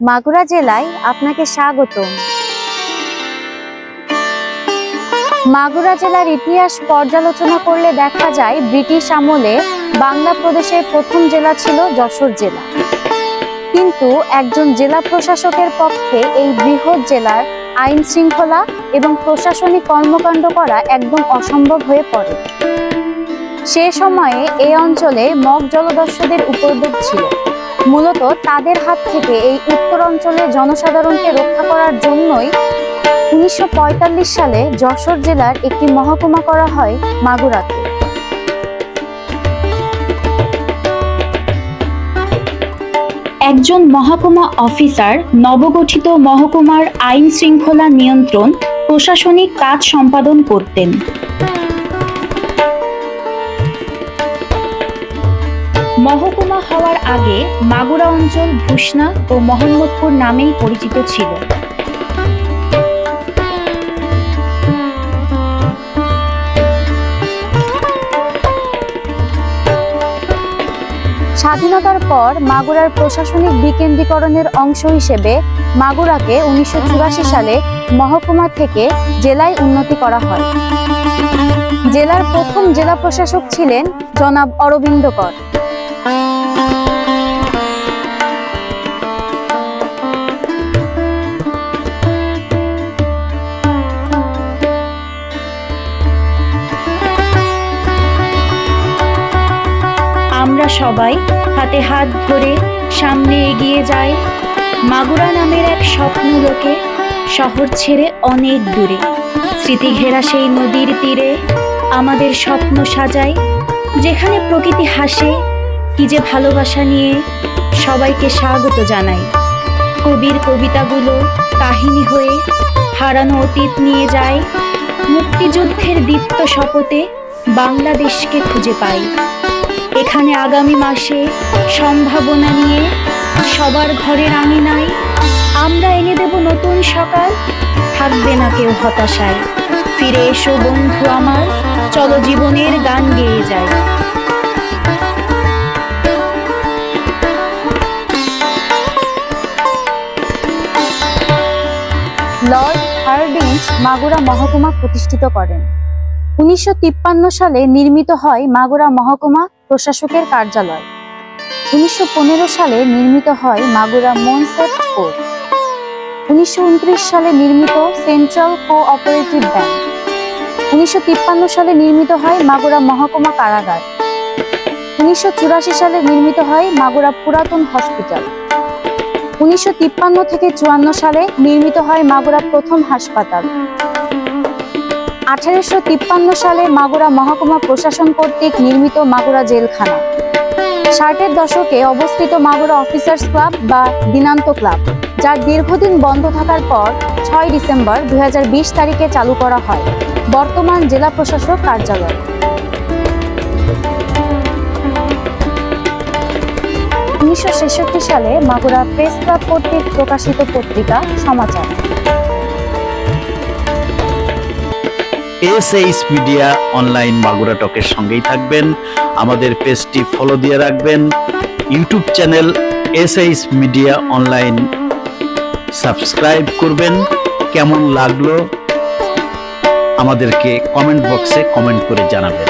মাগুরা জেলায় আপনাকে স্বাগতম। মাগুরা জেলার ইতিহাস পর্যালোচনা করলে দেখা যায় ব্রিটিশ আমলে বাংলা প্রদেশের প্রথম জেলা ছিল যশোর জেলা। কিন্তু একজন জেলা প্রশাসকের পক্ষে এই বৃহৎ জেলার আইন শৃঙ্খলা এবং প্রশাসনিক কর্মকাণ্ড করা একদম অসম্ভব হয়ে পড়ে। সে সময়ে এই অঞ্চলে মগ জলদস্যুদের উপদ্রব ছিল। মূলত তাদের হাত থেকে এই উত্তর অঞ্চলের জনসাধারণকে রক্ষা করার জন্যই 1945 সালে যশোর জেলার একটি মহকুমা করা হয় মাগুরাকে। একজন মহকুমা অফিসার নবগঠিত মহকুমার আইন শৃঙ্খলা নিয়ন্ত্রণ, প্রশাসনিক কাজ সম্পাদন করতেন। মহকুমা হওয়ার আগে মাগুরা অঞ্চল ভূষণা ও মোহাম্মদপুর নামেই পরিচিত ছিল। স্বাধীনতার পর মাগুরার প্রশাসনিক বিকেন্দ্রীকরণের অংশ হিসেবে মাগুরাকে 1984 সালে মহকুমা থেকে জেলায় উন্নতি করা হয়। জেলার প্রথম জেলা প্রশাসক ছিলেন জনাব অরবিন্দ কর। আমরা সবাই হাতে হাত ধরে সামনে এগিয়ে যাই মাগুরা নামের এক স্বপ্ন লোকে, শহর ছেড়ে অনেক দূরে। স্মৃতি ঘেরা সেই নদীর তীরে আমাদের স্বপ্ন সাজাই, যেখানে প্রকৃতি হাসে, কি যে ভালোবাসা নিয়ে সবাইকে স্বাগত জানাই। কবির কবিতাগুলো কাহিনী হয়ে হারানো অতীত নিয়ে যায়, মুক্তিযুদ্ধের দীপ্ত শপথে বাংলাদেশকে খুঁজে পাই। এখানে আগামী মাসে সম্ভাবনা নিয়ে সবার ঘরের আঙিনায় আমরা এনে দেব নতুন সকাল, থাকবে না কেউ হতাশায়। ফিরে এসো বন্ধু আমার, চলো জীবনের গান গেয়ে যায়। লর্ড হার্ডিঞ্জ মাগুরা মহকুমা প্রতিষ্ঠিত করেন। 1953 সালে নির্মিত হয় মাগুরা মহকুমা প্রশাসকের কার্যালয়। 1915 সালে নির্মিত হয় মাগুরা মনসেপ্ট কোর্ট। 1929 সালে নির্মিত সেন্ট্রাল কোঅপারেটিভ ব্যাংক। 1953 সালে নির্মিত হয় মাগুরা মহকুমা কারাগার। 1984 সালে নির্মিত হয় মাগুরা পুরাতন হসপিটাল। 1953 থেকে 54 সালে নির্মিত হয় মাগুরা প্রথম হাসপাতাল। 1853 সালে মাগুরা মহকুমা প্রশাসন কর্তৃক নির্মিত মাগুরা জেলখানা। 60-এর দশকে অবস্থিত মাগুরা অফিসার্স ক্লাব বা দিনান্ত ক্লাব, যার দীর্ঘদিন বন্ধ থাকার পর 6 ডিসেম্বর 2020 তারিখে চালু করা হয় বর্তমান জেলা প্রশাসক কার্যালয়। 1966 সালে মাগুরা প্রেস ক্লাব কর্তৃক প্রকাশিত পত্রিকা সমাচার। এসএইচ মিডিয়া অনলাইন মাগুরা টকের সঙ্গেই থাকবেন, আমাদের পেজটি ফলো দিয়ে রাখবেন। YouTube channel SH media online subscribe করবেন। কেমন লাগলো আমাদেরকে কমেন্ট বক্সে কমেন্ট করে জানাবেন।